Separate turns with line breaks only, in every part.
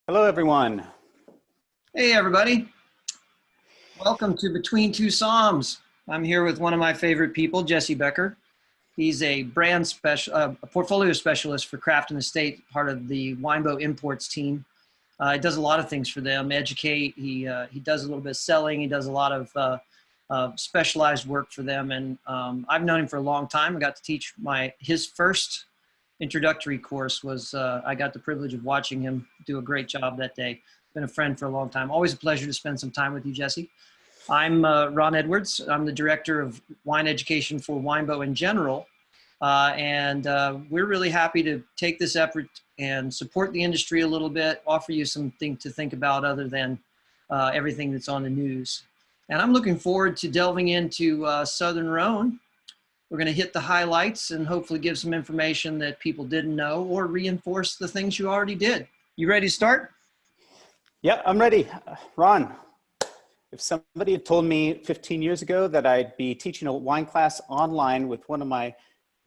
Hello, everyone.
Hey, everybody. Welcome to Between Two Somms. I'm here with one of my favorite people, Jesse Becker. He's a a portfolio specialist for Craft and Estate, part of the Winebow Imports team. He does a lot of things for them, educate. He does a little bit of selling. He does a lot of specialized work for them. And I've known him for a long time. I got to teach his first introductory course I got the privilege of watching him do a great job that day. Been a friend for a long time. Always a pleasure to spend some time with you, Jesse. I'm Ron Edwards. I'm the director of wine education for Winebow in general. We're really happy to take this effort and support the industry a little bit, offer you something to think about other than everything that's on the news. And I'm looking forward to delving into Southern Rhône. We're going to hit the highlights and hopefully give some information that people didn't know or reinforce the things you already did. You ready to start?
Yeah, I'm ready. Ron, if somebody had told me 15 years ago that I'd be teaching a wine class online with one of my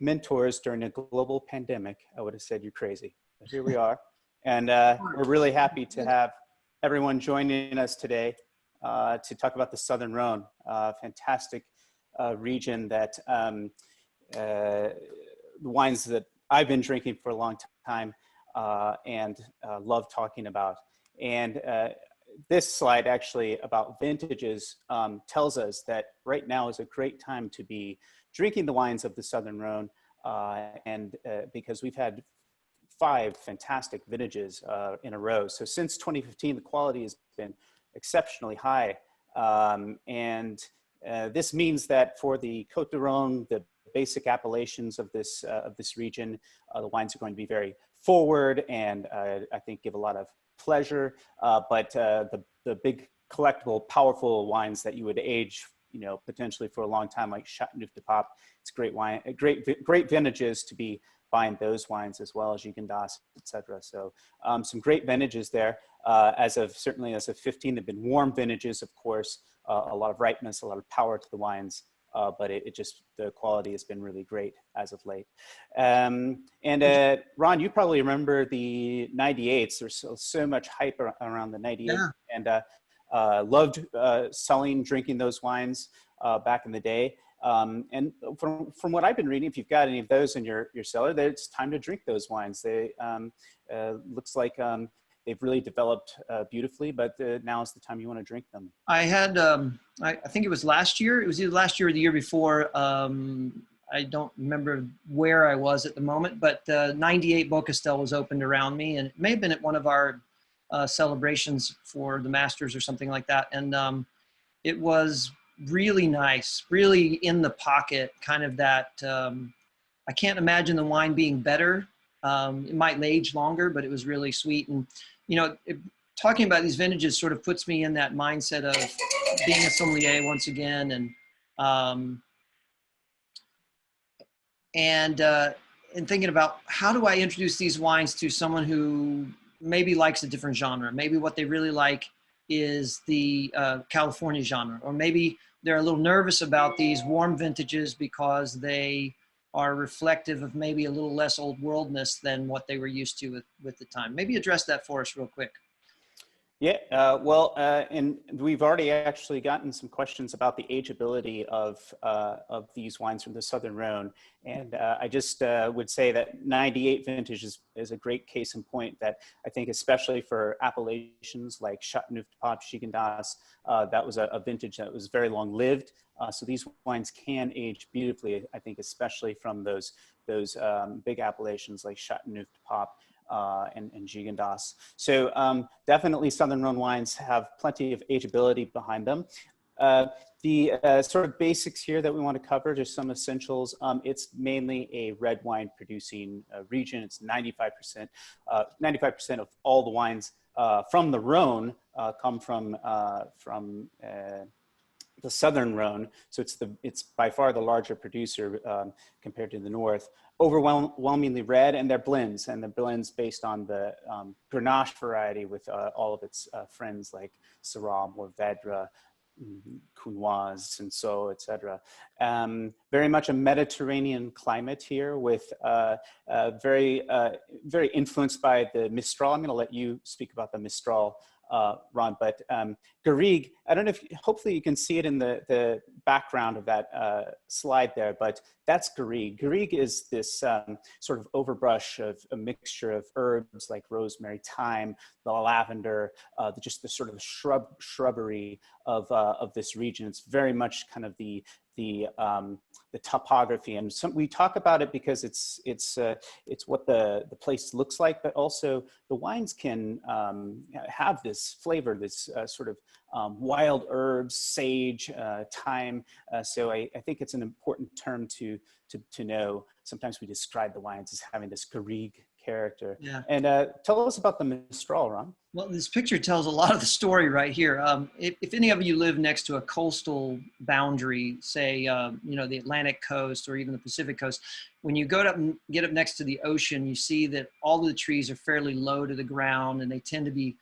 mentors during a global pandemic, I would have said you're crazy. But here we are. And we're really happy to have everyone joining us today to talk about the Southern Rhône, fantastic region that the wines that I've been drinking for a long time and love talking about. And this slide actually about vintages tells us that right now is a great time to be drinking the wines of the Southern Rhône because we've had 5 fantastic vintages in a row. So since 2015, the quality has been exceptionally high. This means that for the Côte du Rhône, the basic appellations of this region, the wines are going to be very forward and I think give a lot of pleasure. But the big collectible, powerful wines that you would age, potentially for a long time, like Châteauneuf-du-Pape, it's great wine, great vintages to be buying those wines as well as Gigondas, etc. So some great vintages there. Certainly as of 15, they've been warm vintages, of course, a lot of ripeness, a lot of power to the wines, but the quality has been really great as of late. Ron, you probably remember the 98s. There's so much hype around the 98, yeah. And loved drinking those wines back in the day. And from what I've been reading, if you've got any of those in your cellar, it's time to drink those wines. They looks like they've really developed beautifully, but now is the time you want to drink them.
I had, I think it was last year. It was either last year or the year before. I don't remember where I was at the moment, but 98 Beaucastel was opened around me, and it may have been at one of our celebrations for the Masters or something like that. And it was really nice, really in the pocket, kind of that. I can't imagine the wine being better. It might age longer, but it was really sweet. And, talking about these vintages sort of puts me in that mindset of being a sommelier once again. And thinking about how do I introduce these wines to someone who maybe likes a different genre. Maybe what they really like is the California genre, or maybe they're a little nervous about these warm vintages because they are reflective of maybe a little less old worldness than what they were used to with the time. Maybe address that for us real quick.
Yeah, and we've already actually gotten some questions about the ageability of these wines from the Southern Rhône. And I just would say that 98 vintage is a great case in point that I think, especially for appellations like Châteauneuf-du-Pape, Gigondas, that was a vintage that was very long lived. So these wines can age beautifully, I think, especially from those big appellations like Châteauneuf-du-Pape. And Gigondas. So definitely Southern Rhône wines have plenty of ageability behind them. The sort of basics here that we want to cover, just some essentials. It's mainly a red wine producing region. It's 95% of all the wines from the Rhône come from the Southern Rhône, so it's by far the larger producer compared to the north. Overwhelmingly red, and they're blends, based on the Grenache variety with all of its friends like Syrah, Mourvèdre, Counoise, and so, etc. Very much a Mediterranean climate here, with very influenced by the Mistral. I'm going to let you speak about the Mistral, Ron, but Garrigue, I don't know if, hopefully you can see it in the background of that slide there, but that's Garrigue. Garrigue is this sort of overbrush of a mixture of herbs like rosemary, thyme, the lavender, just the sort of shrubbery of this region. It's very much kind of the topography, and we talk about it because it's what the place looks like, but also the wines can have this flavor, this sort of wild herbs, sage, thyme. So I think it's an important term to know. Sometimes we describe the wines as having this Garrigue character.
Yeah.
And tell us about the Mistral, Ron.
Well, this picture tells a lot of the story right here. If any of you live next to a coastal boundary, say, you know, the Atlantic coast or even the Pacific coast, when you go up and get up next to the ocean, you see that all of the trees are fairly low to the ground, and they tend to be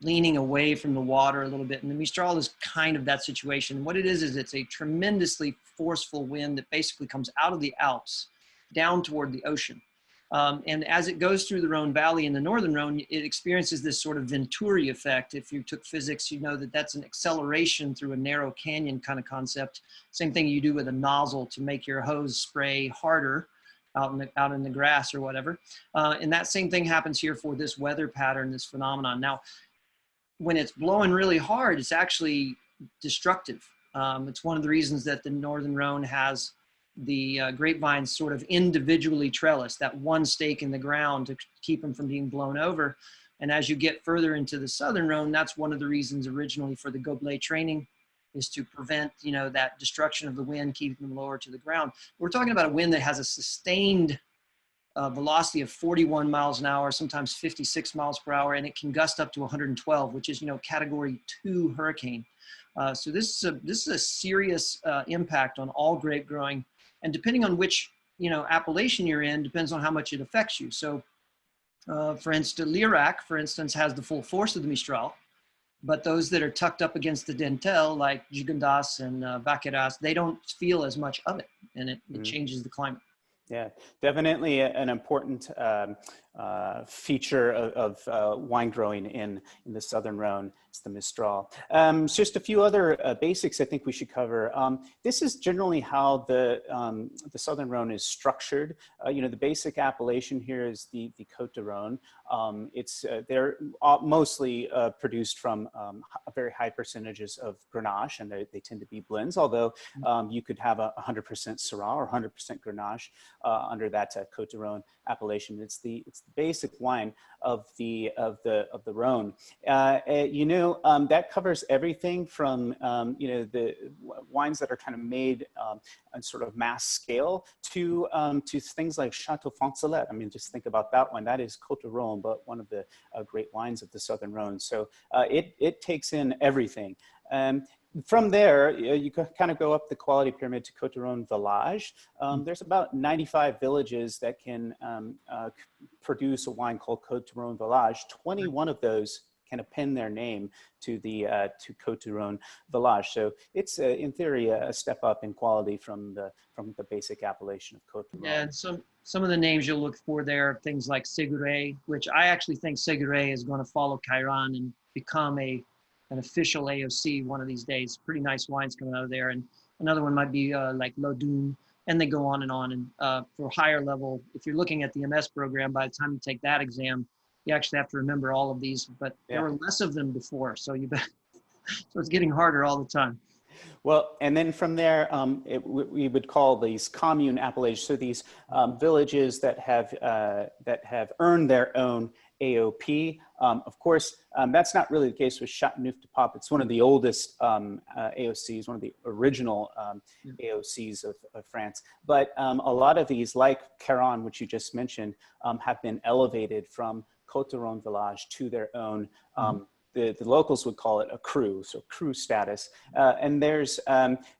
leaning away from the water a little bit. And the Mistral is kind of that situation. What it is it's a tremendously forceful wind that basically comes out of the Alps down toward the ocean. And as it goes through the Rhône Valley in the Northern Rhône, it experiences this sort of Venturi effect. If you took physics, you know that that's an acceleration through a narrow canyon kind of concept. Same thing you do with a nozzle to make your hose spray harder out in the grass or whatever. And that same thing happens here for this weather pattern, this phenomenon. Now, when it's blowing really hard, it's actually destructive. It's one of the reasons that the Northern Rhône has the grapevines sort of individually trellised, that one stake in the ground to keep them from being blown over. And as you get further into the Southern Rhône, that's one of the reasons originally for the gobelet training, is to prevent, you know, that destruction of the wind, keeping them lower to the ground. We're talking about a wind that has a sustained velocity of 41 miles an hour, sometimes 56 miles per hour, and it can gust up to 112, which is, you know, category 2 hurricane. So this is a serious impact on all grape growing. And depending on which, you know, appellation you're in, depends on how much it affects you. So, for instance, Lirac, for instance, has the full force of the Mistral, but those that are tucked up against the Dentel, like Gigondas and Vaqueras, they don't feel as much of it, and it changes the climate.
Yeah, definitely an important feature of wine growing in the Southern Rhône. It's the Mistral. Just a few other basics I think we should cover. This is generally how the Southern Rhône is structured. You know, the basic appellation here is the Côte de Rhône. They're mostly produced from very high percentages of Grenache, and they tend to be blends, although you could have 100% Syrah or 100% Grenache under that Côte de Rhône appellation. It's the basic wine of the Rhône. You know, that covers everything from you know, the wines that are kind of made on sort of mass scale to things like Chateau Foncelet. I mean, just think about that one. That is Côte de Rhône, but one of the great wines of the Southern Rhône. So it takes in everything. From there, you kind of go up the quality pyramid to Côte de Rhône village. There's about 95 villages that can produce a wine called Côte de Rhône village. 21 of those can append their name to the Côte de Rhône village. So it's in theory a step up in quality from the basic appellation of Côte de Rhône.
Yeah, and some of the names you'll look for there are things like Séguret, which I actually think Séguret is going to follow Cairan and become an official AOC one of these days. Pretty nice wines coming out of there. And another one might be like Lodun, and they go on. And for higher level, if you're looking at the MS program, by the time you take that exam, you actually have to remember all of these, but there were less of them before. So so it's getting harder all the time.
Well, and then from there, we would call these commune appellations. So these villages that have earned their own AOP. Of course, that's not really the case with Châteauneuf-du-Pape. It's one of the oldest AOCs, one of the original AOCs of France. But a lot of these, like Caron, which you just mentioned, have been elevated from Côte de Rhône village to their own. The locals would call it a cru, so cru status. And there's,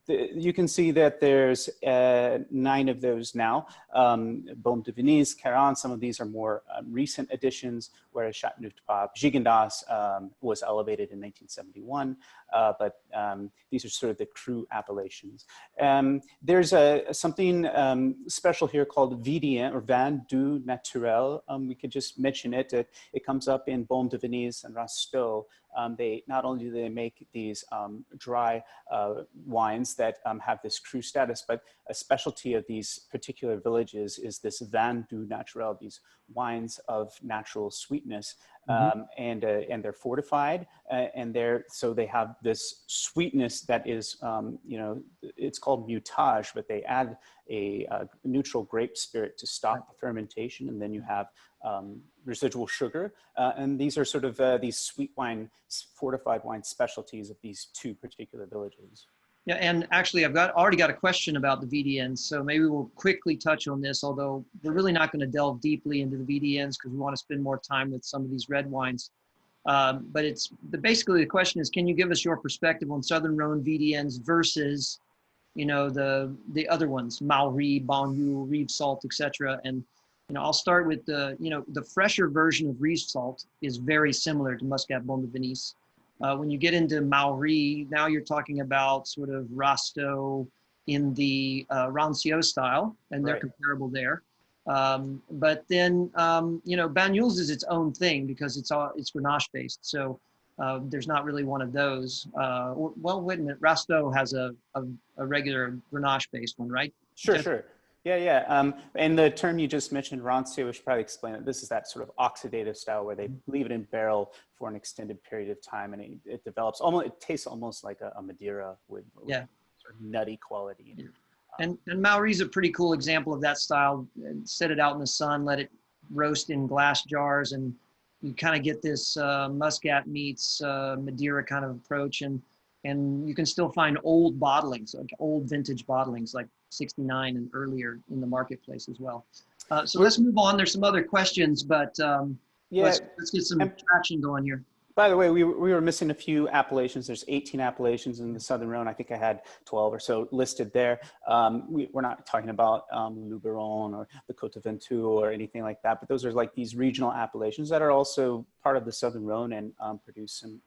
you can see that there's 9 of those now. Baume de Venise, Caron, some of these are more recent additions, whereas Châteauneuf-du-Pape, Gigondas was elevated in 1971. but these are sort of the cru appellations. There's something special here called VDN, or Vin du Naturel. We could just mention it. It comes up in Baume de Venise and Rasteau. They not only do they make these dry wines that have this cru status, but a specialty of these particular villages is this Vin du Naturel, these wines of natural sweetness. And they're fortified, and so they have this sweetness that is, you know, it's called mutage, but they add a neutral grape spirit to stop the fermentation, and then you have residual sugar. And these are sort of these sweet wine, fortified wine specialties of these two particular villages.
Yeah, and actually I've already got a question about the VDNs, so maybe we'll quickly touch on this, although we're really not going to delve deeply into the VDNs because we want to spend more time with some of these red wines. But basically the question is, can you give us your perspective on Southern Rhône VDNs versus, you know, the other ones, Maury, Bonjour, Rive Salt, etc. And, you know, I'll start with the fresher version of Rive Salt is very similar to Muscat Baume de Venise. When you get into Maury, now you're talking about sort of Rasteau in the Rancio style, and they're comparable there. But then, you know, Banyuls is its own thing because it's Grenache based. So there's not really one of those. Well, wait a minute, Rasteau has a regular Grenache based one, right?
Sure. Yeah. And the term you just mentioned, Rancio, we should probably explain it. This is that sort of oxidative style where they leave it in barrel for an extended period of time, and it develops almost. It tastes almost like a Madeira with sort of nutty quality.
Yeah. And Maury's a pretty cool example of that style. Set it out in the sun, let it roast in glass jars, and you kind of get this Muscat meets Madeira kind of approach. And you can still find old bottlings, like old vintage bottlings, like 69 and earlier in the marketplace as well. So let's move on. There's some other questions, but let's get some traction going here.
By the way, we were missing a few appellations. There's 18 appellations in the Southern Rhône. I think I had 12 or so listed there. We're not talking about Luberon or the Côte Ventoux or anything like that, but those are like these regional appellations that are also part of the Southern Rhône and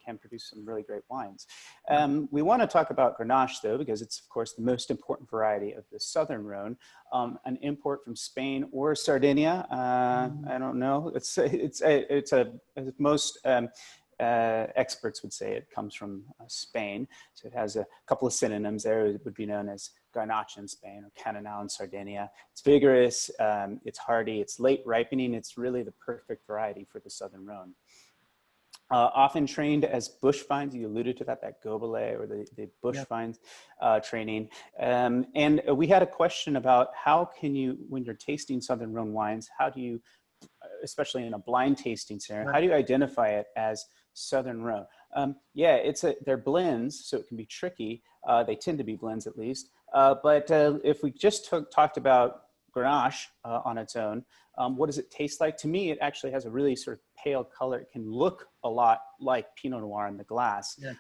can produce some really great wines. We want to talk about Grenache though, because it's of course the most important variety of the Southern Rhône. An import from Spain or Sardinia. I don't know. Most experts would say it comes from Spain. So it has a couple of synonyms there. It would be known as Grenache in Spain or Cannonau in Sardinia. It's vigorous, it's hardy, it's late ripening. It's really the perfect variety for the Southern Rhône. Often trained as bush vines, you alluded to that Gobelets or the bush vines training. And we had a question about how can you, when you're tasting Southern Rhône wines, how do you, especially in a blind tasting scenario, how do you identify it as Southern Rhône? They're blends, so it can be tricky. They tend to be blends at least. But if we just talked about Grenache on its own, what does it taste like? To me, it actually has a really sort of pale color. It can look a lot like Pinot Noir in the glass. Yeah.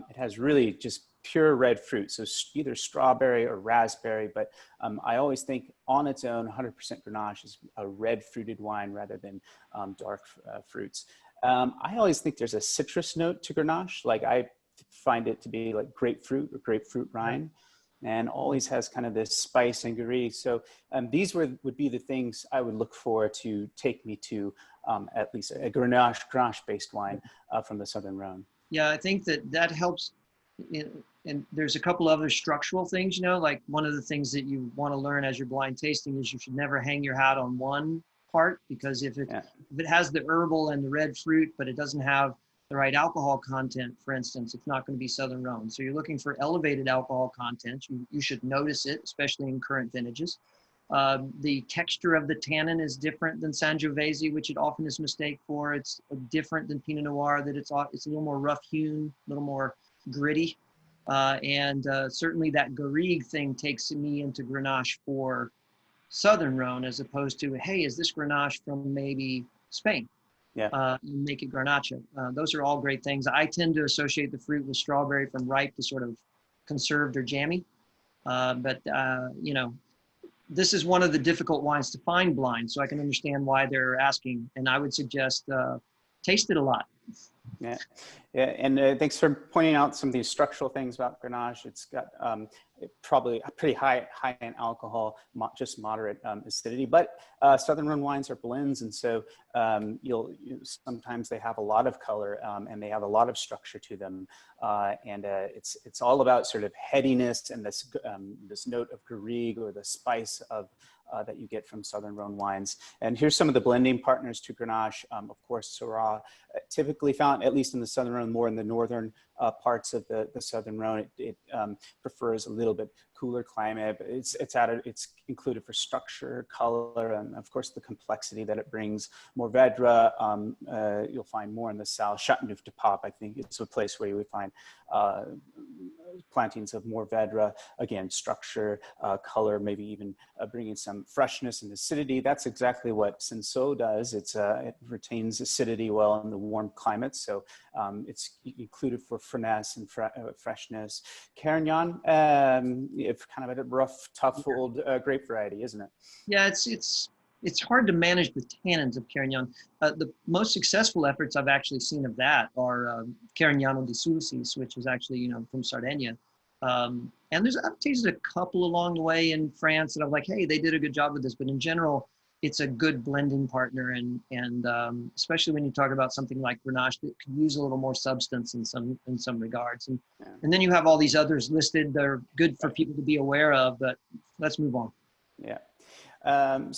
It has really just pure red fruit, so either strawberry or raspberry, but I always think on its own, 100% Grenache is a red fruited wine rather than dark fruits. I always think there's a citrus note to Grenache. Like I find it to be like grapefruit or grapefruit rind, and always has kind of this spice and gris. So these would be the things I would look for to take me to at least a Grenache-based wine from the Southern Rhône.
Yeah, I think that helps. And there's a couple other structural things, you know, like one of the things that you want to learn as you're blind tasting is you should never hang your hat on one part, because if it has the herbal and the red fruit, but it doesn't have the right alcohol content, for instance, it's not going to be Southern Rhône. So you're looking for elevated alcohol content. You should notice it, especially in current vintages. The texture of the tannin is different than Sangiovese, which it often is mistaken for. It's different than Pinot Noir, that it's a little more rough hewn, a little more gritty. Certainly that Garrigue thing takes me into Grenache for Southern Rhône, as opposed to, hey, is this Grenache from maybe Spain? Yeah. Make it Garnacha. Those are all great things. I tend to associate the fruit with strawberry from ripe to sort of conserved or jammy. You know, this is one of the difficult wines to find blind, so I can understand why they're asking. And I would suggest taste it a lot.
Yeah, Yeah, and thanks for pointing out some of these structural things about Grenache. It's got probably a pretty high in alcohol, just moderate acidity. But Southern Rhone wines are blends, and so sometimes they have a lot of color and they have a lot of structure to them. It's all about sort of headiness and this note of garrigue, or the spice of that you get from Southern Rhone wines. And here's some of the blending partners to Grenache. Of course, Syrah, typically found, at least in the Southern Rhone, more in the northern parts of the Southern Rhone. It prefers a little bit cooler climate, but it's included for structure, color, and of course the complexity that it brings. Mourvèdre, you'll find more in the south. Châteauneuf-du-Pape, I think, it's a place where you would find plantings of Mourvèdre. Again, structure, color, maybe even bringing some freshness and acidity. That's exactly what Cinsault does. It retains acidity well in the warm climates, so it's included for finesse and freshness. Carignan, it's kind of a rough, tough old grape variety, isn't it?
Yeah, it's hard to manage the tannins of Carignan. The most successful efforts I've actually seen of that are Carignano di Sulcis, which is actually from Sardinia. And I've tasted a couple along the way in France that I'm like, hey, they did a good job with this. But in general, it's a good blending partner, and especially when you talk about something like Grenache that could use a little more substance in some regards. And then you have all these others listed that are good for people to be aware of. But let's move on.
Yeah.
And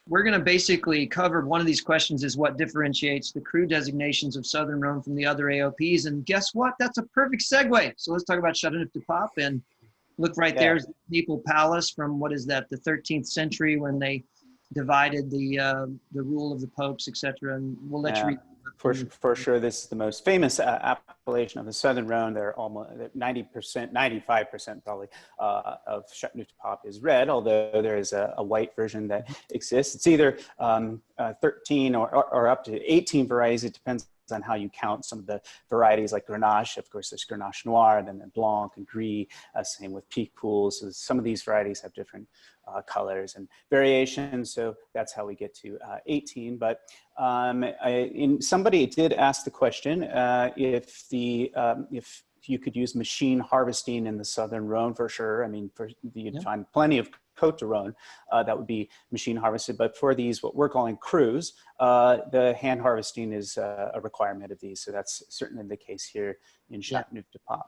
we're going to basically cover one of these questions is what differentiates the cru designations of Southern Rhone from the other AOPs. And guess what? That's a perfect segue. So let's talk about Châteauneuf-du-Pape, and look there's the Papal Palace from, what is that, the 13th century, when they divided the rule of the popes, etc. And we'll let you read.
For sure, this is the most famous appellation of the Southern Rhone. They're almost 90%, 95% probably of Châteauneuf-du-Pape is red, although there is a white version that exists. It's either 13 or up to 18 varieties. It depends on how you count some of the varieties, like Grenache. Of course, there's Grenache Noir, and then Blanc and Gris, same with Picpoul. So some of these varieties have different colors and variations. So that's how we get to 18. But somebody did ask the question if you could use machine harvesting in the Southern Rhone. For sure. I mean, you'd find plenty of Côte de Rhône that would be machine harvested. But for these, what we're calling crus, the hand harvesting is a requirement of these. So that's certainly the case here in Châteauneuf-du-Pape.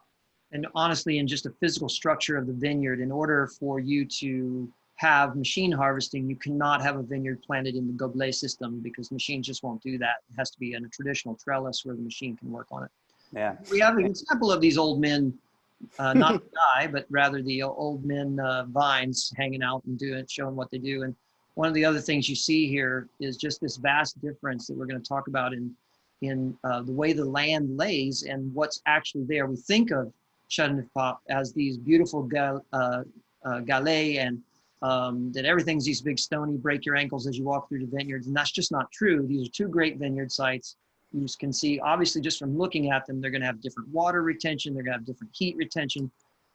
And honestly, in just a physical structure of the vineyard, in order for you to have machine harvesting, you cannot have a vineyard planted in the gobelet system, because machines just won't do that. It has to be in a traditional trellis where the machine can work on it.
Yeah.
We have an example of these old men, not the guy, but rather the old men vines hanging out and showing what they do. And one of the other things you see here is just this vast difference that we're going to talk about in the way the land lays and what's actually there. We think of Châteauneuf-du-Pape as these beautiful galets, and that everything's these big stony, break your ankles as you walk through the vineyards. And that's just not true. These are two great vineyard sites. You can see, obviously, just from looking at them, they're going to have different water retention. They're going to have different heat retention.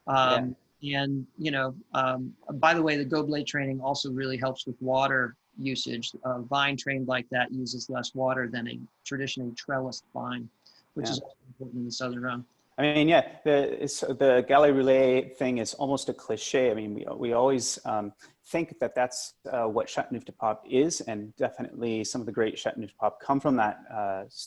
And, by the way, the gobelet training also really helps with water usage. A vine trained like that uses less water than a traditionally trellised vine, which is also important in the Southern Rhone.
I mean, the Gallet Roulet thing is almost a cliche. I mean, we always think that that's what Châteauneuf-du-Pape is, and definitely some of the great Châteauneuf-du-Pape come from that,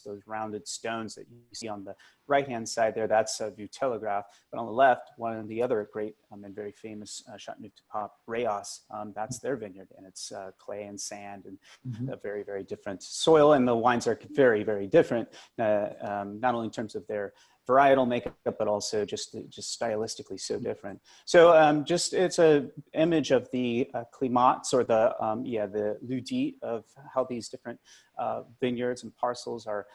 those rounded stones that you see on the right-hand side there. That's a Vue-Telegraphe. But on the left, one of the other great and very famous Châteauneuf-du-Pape, Rayas, that's their vineyard, and it's clay and sand and a very, very different soil, and the wines are very, very different, not only in terms of their varietal makeup, but also just stylistically so different. So it's a image of the climats, or the ludite of how these different vineyards and parcels are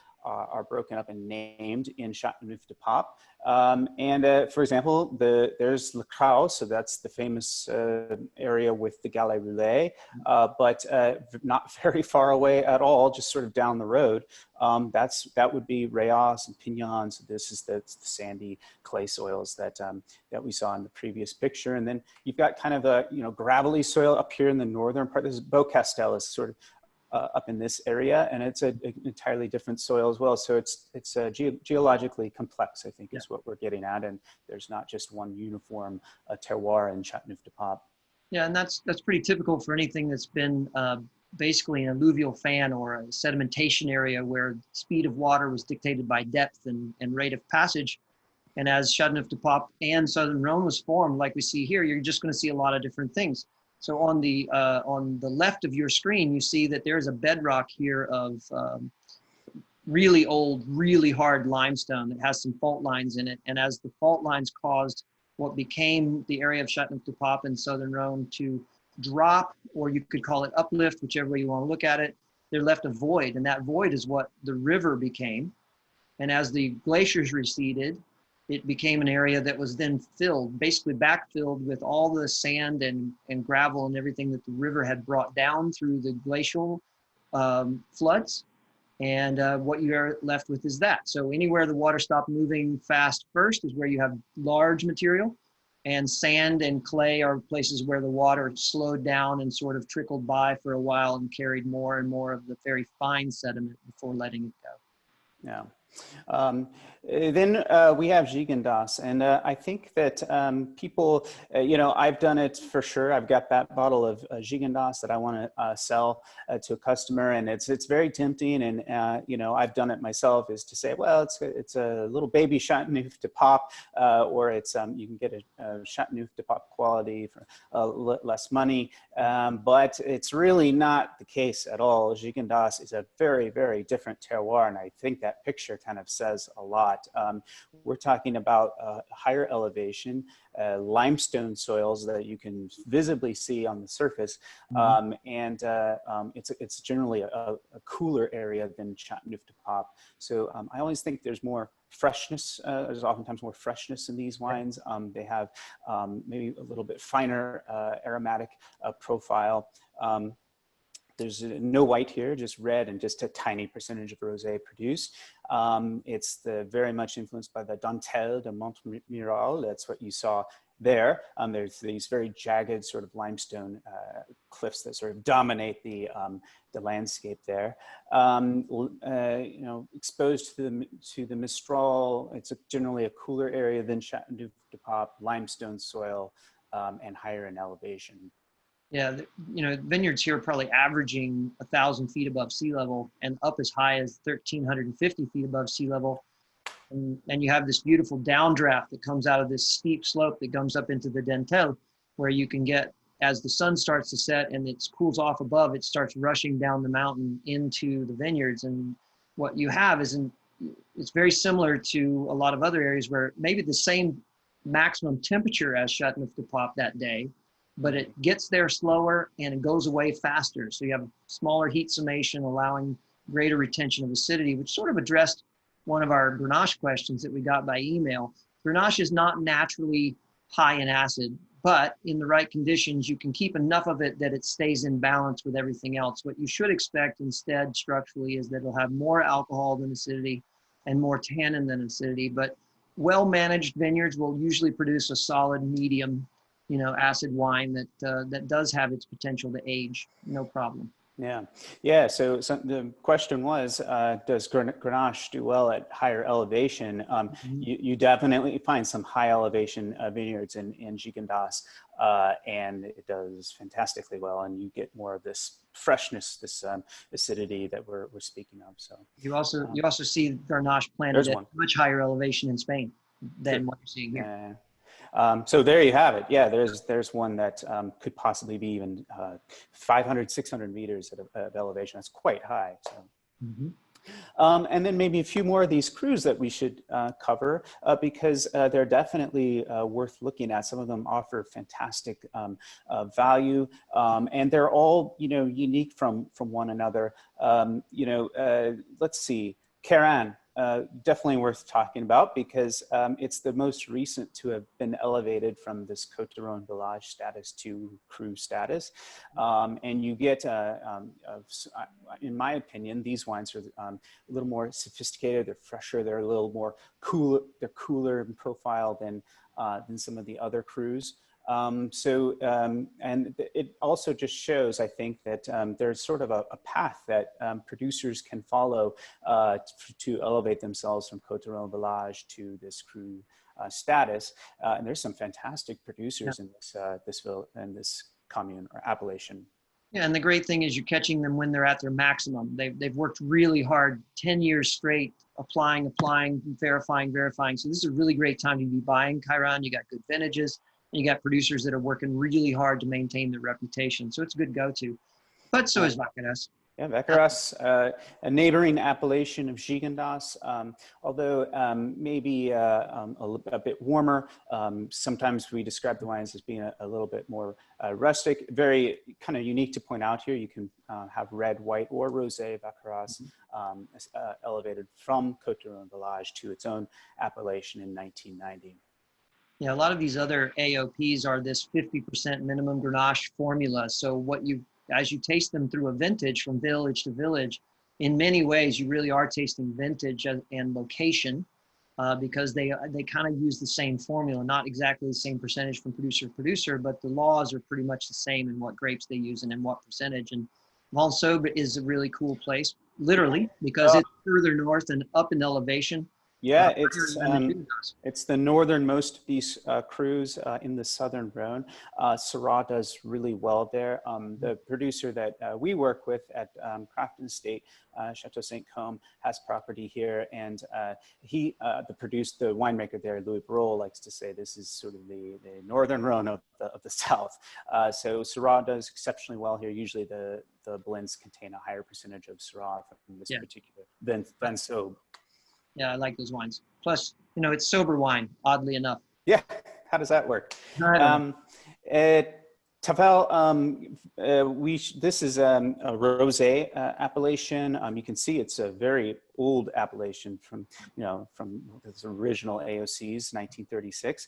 broken up and named in Châteauneuf-du-Pape. For example, there's Le Crau, so that's the famous area with the Gallet Roulet, but not very far away at all, just sort of down the road. That would be Rayas and Pignon. So this is the sandy clay soils that we saw in the previous picture. And then you've got kind of a gravelly soil up here in the northern part. This is Beaucastel, is sort of up in this area, and it's an entirely different soil as well. So it's geologically complex, I think, is what we're getting at, and there's not just one uniform terroir in Châteauneuf-du-Pape.
Yeah, and that's pretty typical for anything that's been basically an alluvial fan or a sedimentation area where speed of water was dictated by depth and rate of passage. And as Châteauneuf-du-Pape and Southern Rhône was formed, like we see here, you're just going to see a lot of different things. So on the left of your screen, you see that there's a bedrock here of really old, really hard limestone that has some fault lines in it. And as the fault lines caused what became the area of Châteauneuf-du-Pape and Southern Rhône to drop, or you could call it uplift, whichever way you want to look at it, there left a void, and that void is what the river became. And as the glaciers receded, it became an area that was then filled, basically backfilled with all the sand and gravel and everything that the river had brought down through the glacial floods. And what you're left with is that. So anywhere the water stopped moving fast first is where you have large material, and sand and clay are places where the water slowed down and sort of trickled by for a while and carried more and more of the very fine sediment before letting it go.
Yeah. Then we have Gigondas, and I think that people, I've done it for sure. I've got that bottle of Gigondas that I want to sell to a customer, and it's very tempting. And I've done it myself. Is to say, well, it's a little baby Châteauneuf-du-Pape, or it's you can get a Châteauneuf-du-Pape quality for less money, but it's really not the case at all. Gigondas is a very, very different terroir, and I think that picture kind of says a lot. We're talking about higher elevation, limestone soils that you can visibly see on the surface, and it's generally a cooler area than Châteauneuf-du-Pape. So I always think there's more freshness. There's oftentimes more freshness in these wines. They have maybe a little bit finer aromatic profile. There's no white here, just red and just a tiny percentage of rosé produced. It's very much influenced by the Dentelle de Montmiral. That's what you saw there. There's these very jagged sort of limestone cliffs that sort of dominate the landscape there. Exposed to the Mistral, it's generally a cooler area than Châteauneuf-du-Pape, limestone soil, and higher in elevation.
Yeah, vineyards here are probably averaging 1,000 feet above sea level and up as high as 1,350 feet above sea level. And you have this beautiful downdraft that comes out of this steep slope that comes up into the Dentelle, where you can get, as the sun starts to set and it cools off above, it starts rushing down the mountain into the vineyards. And what you have is, it's very similar to a lot of other areas where maybe the same maximum temperature as Châteauneuf-du-Pape that day, but it gets there slower and it goes away faster. So you have smaller heat summation, allowing greater retention of acidity, which sort of addressed one of our Grenache questions that we got by email. Grenache is not naturally high in acid, but in the right conditions, you can keep enough of it that it stays in balance with everything else. What you should expect instead structurally is that it'll have more alcohol than acidity and more tannin than acidity, but well-managed vineyards will usually produce a solid medium acid wine that does have its potential to age, no problem.
Yeah. So the question was, does Grenache do well at higher elevation? You definitely find some high elevation vineyards in Gigondas, and it does fantastically well, and you get more of this freshness, this acidity that we're speaking of. So
you also see Grenache planted at much higher elevation in Spain than what you're seeing here.
So there you have it. Yeah, there's one that could possibly be even 500, 600 meters of elevation. That's quite high. So. And then maybe a few more of these crus that we should cover because they're definitely worth looking at. Some of them offer fantastic value, and they're all unique from one another. Let's see, Caran. Definitely worth talking about because it's the most recent to have been elevated from this Côte du Rhône village status to cru status. And you get, in my opinion, these wines are a little more sophisticated, they're fresher, they're a little more cool, they're cooler in profile than some of the other crus. And it also just shows, I think, that there's sort of a path that producers can follow to elevate themselves from Côte d'Or village to this cru status. And there's some fantastic producers in this commune or appellation.
Yeah, and the great thing is you're catching them when they're at their maximum. They've worked really hard, 10 years straight, applying, verifying. So this is a really great time to be buying Chiron. You got good vintages, and you got producers that are working really hard to maintain their reputation. So it's a good go-to. But so is Vaccaras.
Yeah, Beckeras, a neighboring appellation of Gigondas, although maybe a bit warmer. Sometimes we describe the wines as being a little bit more rustic. Very kind of unique to point out here. You can have red, white, or rosé Beckeras elevated from Côte d'Or village to its own appellation in 1990.
Yeah, a lot of these other AOPs are this 50% minimum Grenache formula. So as you taste them through a vintage from village to village, in many ways, you really are tasting vintage and location because they kind of use the same formula, not exactly the same percentage from producer to producer, but the laws are pretty much the same in what grapes they use and in what percentage. And Valsaube is a really cool place, literally, because it's further north and up in elevation.
Yeah, it's the northernmost of these crus in the Southern Rhône. Syrah does really well there. The producer that we work with at Crafton Estate, Chateau Saint Côme, has property here, and the winemaker there, Louis Brol, likes to say this is sort of the Northern Rhône of the South. So Syrah does exceptionally well here. Usually the blends contain a higher percentage of Syrah from this particular Valsaube.
Yeah, I like those wines. Plus, it's sober wine, oddly enough.
Yeah, how does that work? Tavel, this is a rosé appellation. You can see it's a very old appellation from its original AOCs, 1936.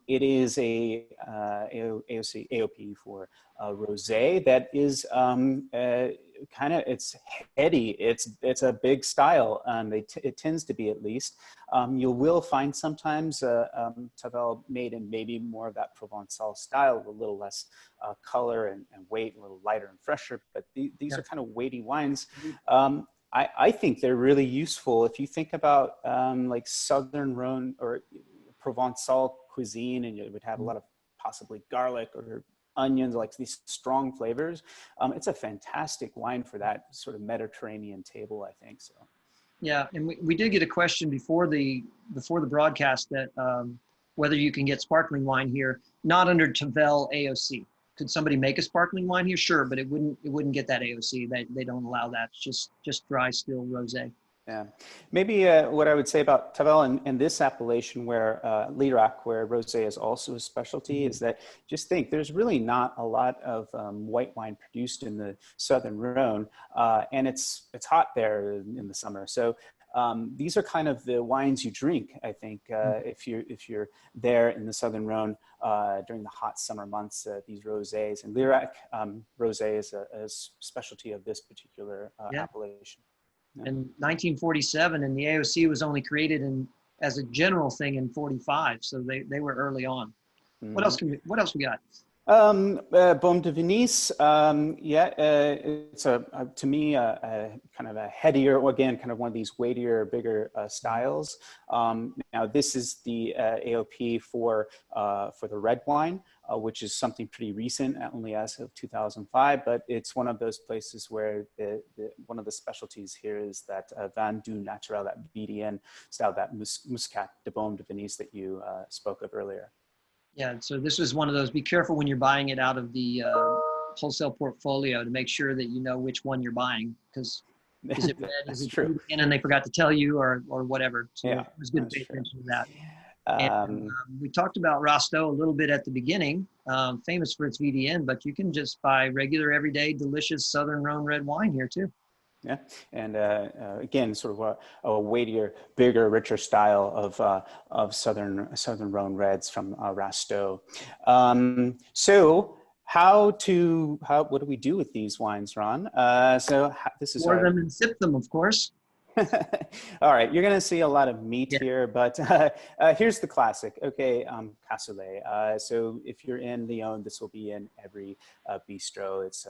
It is a AOP for rosé that is it's heady. It's a big style. It tends to be, at least. You will find sometimes Tavel made in maybe more of that Provençal style, with a little less color and weight, a little lighter and fresher. But these are kind of weighty wines. I think they're really useful if you think about like Southern Rhône or Provençal cuisine, and you would have a lot of possibly garlic or onions, like these strong flavors. It's a fantastic wine for that sort of Mediterranean table, I think. So.
Yeah, and we did get a question before the broadcast that whether you can get sparkling wine here, not under Tavel AOC. Could somebody make a sparkling wine here? Sure, but it wouldn't get that AOC. They don't allow that. It's just dry, still rosé.
Yeah, maybe what I would say about Tavel and this appellation, where Lirac, where rosé is also a specialty, is that just think there's really not a lot of white wine produced in the Southern Rhône, and it's hot there in the summer. So these are kind of the wines you drink, I think, if you're there in the Southern Rhône during the hot summer months. These rosés, and Lirac rosé is a specialty of this particular appellation.
Yeah. In 1947, and the AOC was only created as a general thing in 45, so they were early on. Mm-hmm. What else we got?
Baume de Venise, it's to me kind of a headier, again, kind of one of these weightier, bigger styles. Now this is the AOP for the red wine, which is something pretty recent, only as of 2005, but it's one of those places where one of the specialties here is that Vin du Naturel, that BDN style, that Muscat de Baume de Venise that you spoke of earlier.
Yeah, so this is one of those, be careful when you're buying it out of the wholesale portfolio to make sure that you know which one you're buying, because is it red, is it true, and they forgot to tell you, or whatever. So it was good to pay attention to that. And we talked about Rasteau a little bit at the beginning, famous for its VDN, but you can just buy regular, everyday, delicious Southern Rhône red wine here too.
Yeah, and again, sort of a weightier, bigger, richer style of Southern Rhône reds from Rasteau. So what do we do with these wines, Ron? This is
pour them and sip them, of course.
All right, you're going to see a lot of meat
Yeah.
here, but here's the classic. Okay, cassoulet. So if you're in Lyon, this will be in every bistro. It's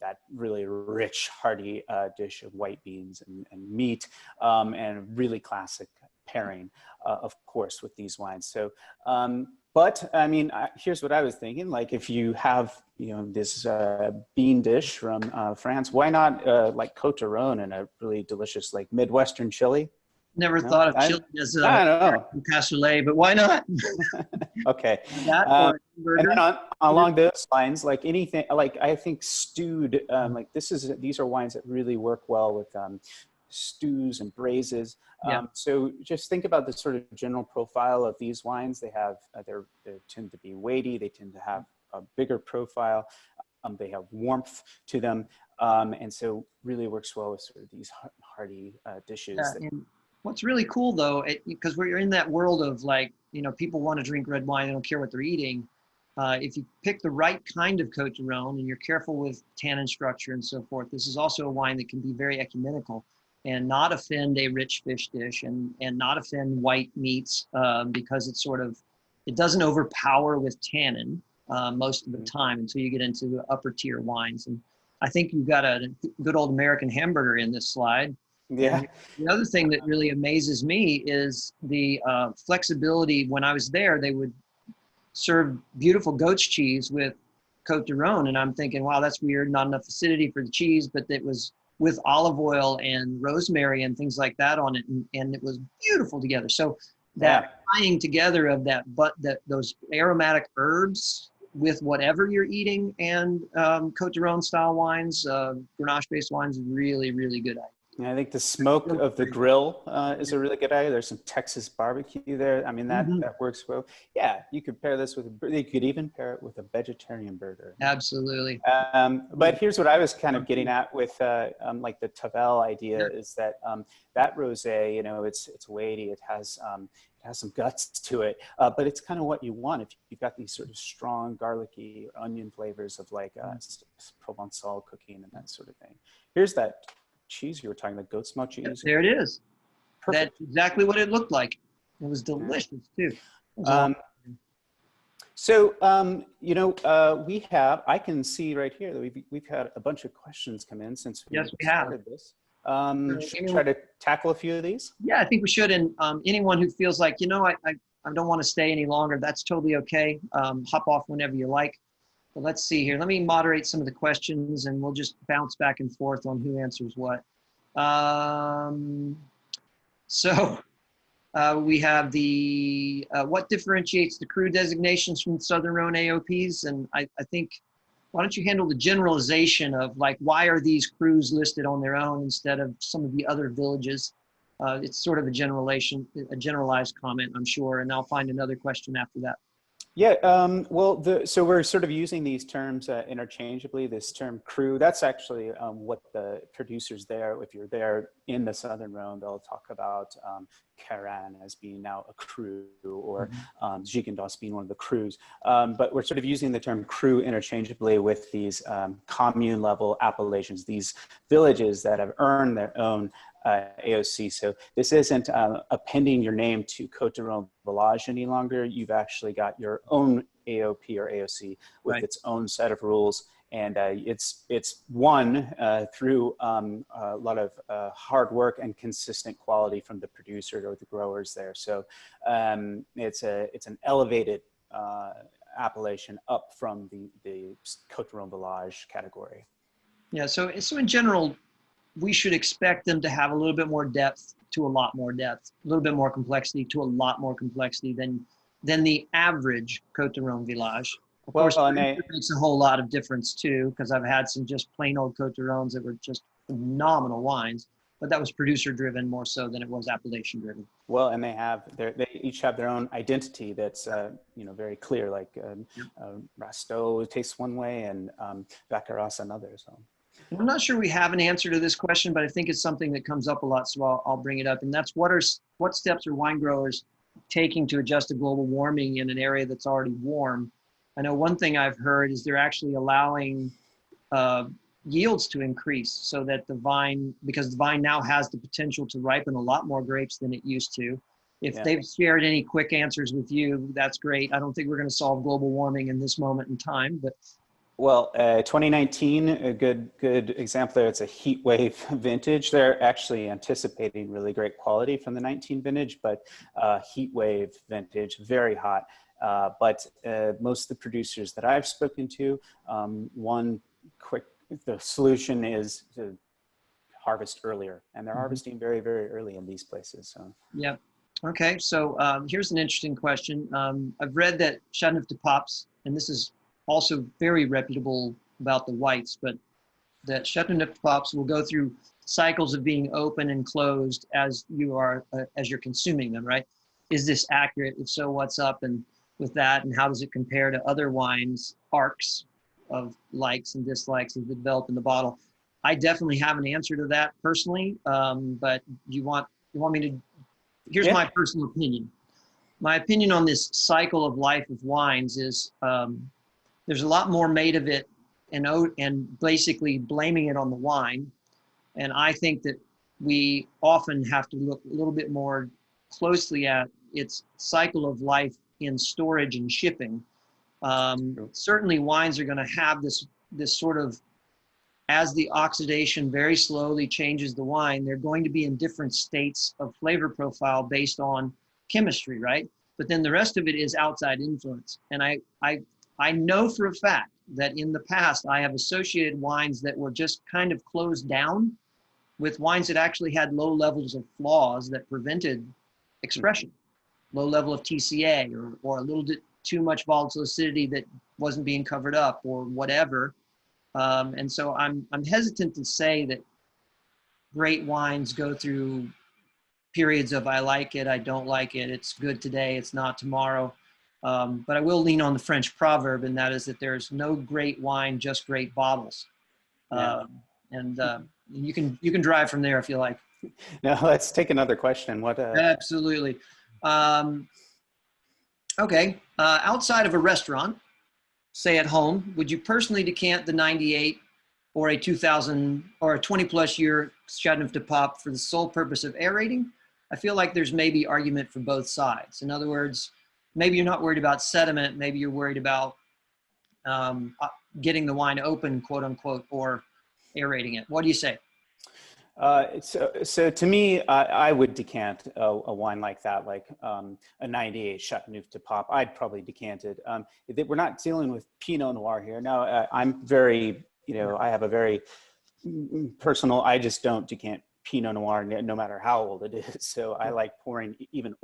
that really rich, hearty dish of white beans and meat, and really classic pairing, of course, with these wines. So, but I mean, here's what I was thinking. Like, if you have, this bean dish from France, why not like Côte de Rhône and a really delicious, like Midwestern chili?
Never
No,
thought of chili as
I
a
don't know.
cassoulet, but why not?
Okay.
That
Um,
or a
and
burger.
then along those lines, like anything, like I think stewed, like these are wines that really work well with stews and braises.
Yeah.
So just think about the sort of general profile of these wines. They have, they tend to be weighty. They tend to have a bigger profile. They have warmth to them. And so really works well with sort of these hearty dishes.
Yeah, and what's really cool though, because we're in that world of like, people want to drink red wine, they don't care what they're eating. If you pick the right kind of Côte de Rhône and you're careful with tannin structure and so forth, this is also a wine that can be very ecumenical and not offend a rich fish dish and not offend white meats because it doesn't overpower with tannin most of the time until you get into the upper tier wines. And I think you've got a good old American hamburger in this slide.
Yeah.
And the other thing that really amazes me is the flexibility. When I was there, they would serve beautiful goat's cheese with Côte de Rhône. And I'm thinking, wow, that's weird. Not enough acidity for the cheese, but it was with olive oil and rosemary and things like that on it. And it was beautiful together. So that tying together of those aromatic herbs with whatever you're eating and Côte de Rhône style wines, Grenache based wines, really, really good idea.
Yeah, I think the smoke of the grill is a really good idea. There's some Texas barbecue there. I mean, that works well. Yeah, you could pair this with, you could even pair it with a vegetarian burger.
Absolutely.
But here's what I was kind of getting at with like the Tavel idea is that that rosé, it's weighty. It has some guts to it, but it's kind of what you want if you've got these sort of strong garlicky onion flavors of like Provençal cooking and that sort of thing. Here's that cheese you were talking about, goat smoked cheese.
There it is.
Perfect.
That's exactly what it looked like. It was delicious too.
I can see right here that we've had a bunch of questions come in since we started this. Should we try to tackle a few of these?
Yeah, I think we should. And anyone who feels like, I don't want to stay any longer, that's totally okay. Hop off whenever you like. But let's see here. Let me moderate some of the questions and we'll just bounce back and forth on who answers what. We have the, what differentiates the cru designations from Southern Rhone AOPs? And I think, why don't you handle the generalization of like, why are these crus listed on their own instead of some of the other villages? It's sort of a generalized comment, I'm sure, and I'll find another question after that.
Yeah, so we're sort of using these terms interchangeably. This term cru, that's actually what the producers there, if you're there in the Southern Rhone, they'll talk about Caran as being now a cru or Gigondas being one of the crus. But we're sort of using the term cru interchangeably with these commune level appellations, these villages that have earned their own AOC. So this isn't appending your name to Côte de Rhône Village any longer. You've actually got your own AOP or AOC with its own set of rules. And it's won through a lot of hard work and consistent quality from the producer or the growers there. So it's an elevated appellation up from the Côte de Rhône Village category.
Yeah, so in general, we should expect them to have a little bit more depth to a lot more depth, a little bit more complexity to a lot more complexity than the average Côte de Rhône Village. Of course, it makes a whole lot of difference too, because I've had some just plain old Côte de Rhônes that were just phenomenal wines, but that was producer driven more so than it was appellation driven.
Well, and they each have their own identity that's very clear. Like Rasteau tastes one way and Becker another. So.
I'm not sure we have an answer to this question, but I think it's something that comes up a lot, so I'll bring it up. And that's what steps are wine growers taking to adjust to global warming in an area that's already warm? I know one thing I've heard is they're actually allowing yields to increase so that the vine, because the vine now has the potential to ripen a lot more grapes than it used to. If they've shared any quick answers with you, that's great. I don't think we're going to solve global warming in this moment in time, but.
Well, 2019, a good example there. It's a heat wave vintage. They're actually anticipating really great quality from the 19 vintage, but heat wave vintage, very hot. But most of the producers that I've spoken to, the solution is to harvest earlier, and they're harvesting very, very early in these places. So.
Yeah. Okay. So here's an interesting question. I've read that Chateauneuf du Pape's, and this is also very reputable about the whites, but that Chateauneuf du Pape's will go through cycles of being open and closed as you're consuming them, right? Is this accurate? If so, what's up and with that, and how does it compare to other wines, arcs of likes and dislikes as they develop in the bottle? I definitely have an answer to that personally, but you want me to? Here's my personal opinion. My opinion on this cycle of life of wines is. There's a lot more made of it and basically blaming it on the wine. And I think that we often have to look a little bit more closely at its cycle of life in storage and shipping. Certainly wines are going to have this sort of, as the oxidation very slowly changes the wine, they're going to be in different states of flavor profile based on chemistry, right? But then the rest of it is outside influence. And I know for a fact that in the past, I have associated wines that were just kind of closed down with wines that actually had low levels of flaws that prevented expression, low level of TCA or a little bit too much volatile acidity that wasn't being covered up or whatever. And so I'm hesitant to say that great wines go through periods of I like it, I don't like it, it's good today, it's not tomorrow. But I will lean on the French proverb, and that is that there's no great wine, just great bottles. And you can drive from there if you like.
Now let's take another question.
Absolutely. Okay. Outside of a restaurant, say at home, would you personally decant the 98 or a 2000 or a 20 plus year Chateauneuf du Pape for the sole purpose of aerating? I feel like there's maybe argument for both sides. In other words, maybe you're not worried about sediment. Maybe you're worried about getting the wine open, quote unquote, or aerating it. What do you say?
So to me, I would decant a wine like that, like a 98 Chateauneuf du Pape. I'd probably decant it. We're not dealing with Pinot Noir here. Now, I'm very, I have a very personal, I just don't decant Pinot Noir no matter how old it is. So I like pouring even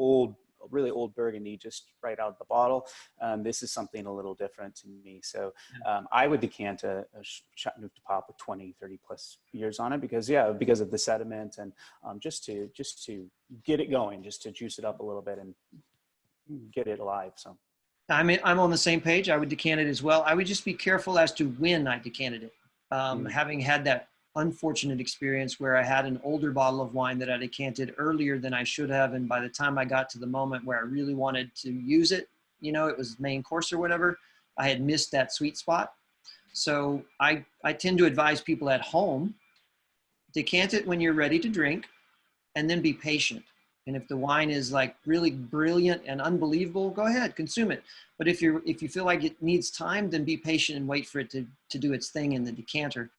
really old Burgundy just right out of the bottle. This is something a little different to me. So I would decant a Chateauneuf du Pape with 20, 30 plus years on it because of the sediment and just to get it going, just to juice it up a little bit and get it alive. So
I'm on the same page. I would decant it as well. I would just be careful as to when I decanted it. Having had that unfortunate experience where I had an older bottle of wine that I decanted earlier than I should have. And by the time I got to the moment where I really wanted to use it, it was main course or whatever, I had missed that sweet spot. So I tend to advise people at home, decant it when you're ready to drink and then be patient. And if the wine is like really brilliant and unbelievable, go ahead, consume it. But if you feel like it needs time, then be patient and wait for it to do its thing in the decanter.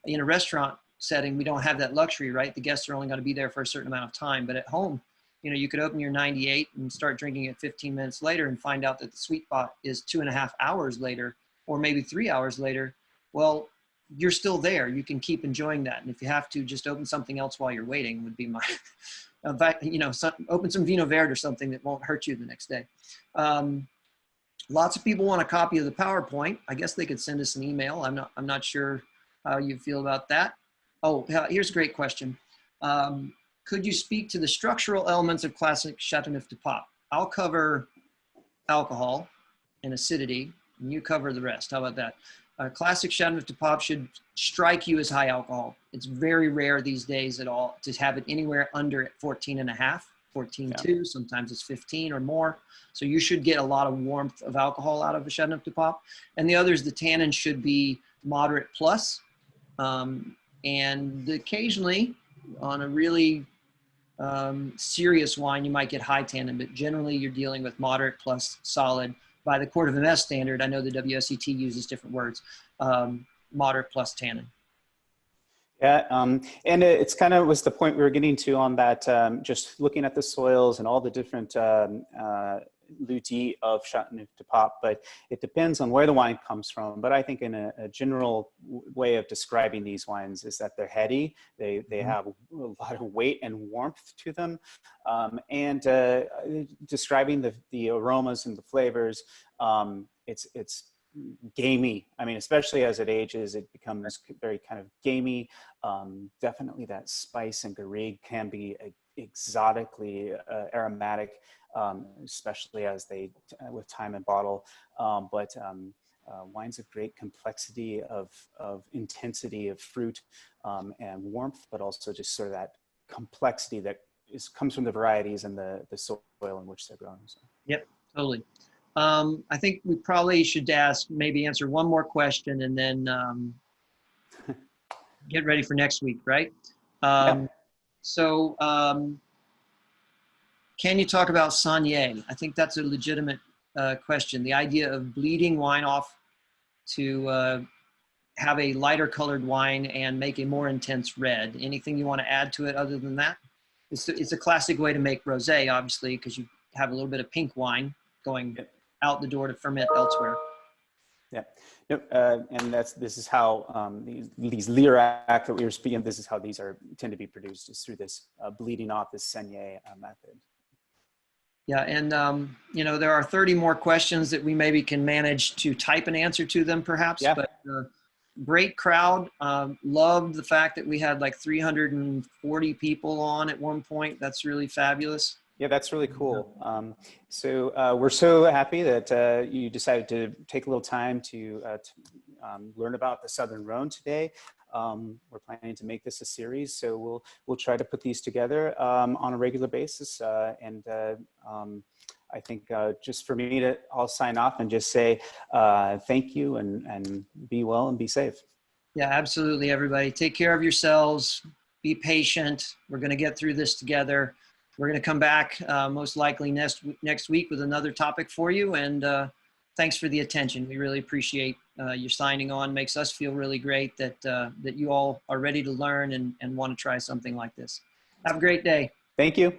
In a restaurant setting, we don't have that luxury, right? The guests are only going to be there for a certain amount of time. But at home, you could open your 98 and start drinking it 15 minutes later and find out that the sweet spot is 2.5 hours later, or maybe 3 hours later. Well, you're still there. You can keep enjoying that. And if you have to, just open something else while you're waiting would be my, open some Vino Verde or something that won't hurt you the next day. Lots of people want a copy of the PowerPoint. I guess they could send us an email. I'm not sure how you feel about that. Oh, here's a great question. Could you speak to the structural elements of classic Chateauneuf du Pape? I'll cover alcohol and acidity, and you cover the rest. How about that? Classic Chateauneuf du Pape should strike you as high alcohol. It's very rare these days at all to have it anywhere under 14.5, 14.2, sometimes it's 15 or more. So you should get a lot of warmth of alcohol out of a Chateauneuf du Pape. And the others, the tannin should be moderate plus. And occasionally on a really serious wine, you might get high tannin, but generally you're dealing with moderate plus solid. By the Court of MS standard, I know the WSET uses different words, moderate plus tannin.
Yeah, and it's kind of was the point we were getting to on that, just looking at the soils and all the different luti of Châteauneuf-du-Pape, but it depends on where the wine comes from. But I think in a general way of describing these wines is that they're heady, they have a lot of weight and warmth to them, and describing the aromas and the flavors, it's gamey. I mean, especially as it ages, it becomes very kind of gamey. Definitely that spice and garrigue can be exotically aromatic, especially as they, with time and bottle. Wines of great complexity of intensity of fruit and warmth, but also just sort of that complexity that comes from the varieties and the soil in which they're grown. So.
Yep, totally. I think we probably should answer one more question and then get ready for next week, right?
Yep.
So can you talk about Sommeliers? I think that's a legitimate question. The idea of bleeding wine off to have a lighter colored wine and make a more intense red. Anything you want to add to it other than that? It's a classic way to make rosé, obviously, because you have a little bit of pink wine going out the door to ferment elsewhere.
Yeah, and this is how these Lyrac that we were speaking. This is how these tend to be produced, is through this bleeding off, this saignée method.
Yeah, and you know, there are 30 more questions that we maybe can manage to type an answer to them, perhaps. Yeah. But great crowd. Loved the fact that we had like 340 people on at one point. That's really fabulous.
Yeah, that's really cool. So we're so happy that you decided to take a little time to learn about the Southern Rhône today. We're planning to make this a series, so we'll try to put these together on a regular basis. I think just for me I'll sign off and just say thank you and be well and be safe.
Yeah, absolutely, everybody. Take care of yourselves. Be patient. We're going to get through this together. We're going to come back most likely next week with another topic for you. And thanks for the attention. We really appreciate your signing on. Makes us feel really great that, that you all are ready to learn and want to try something like this. Have a great day.
Thank you.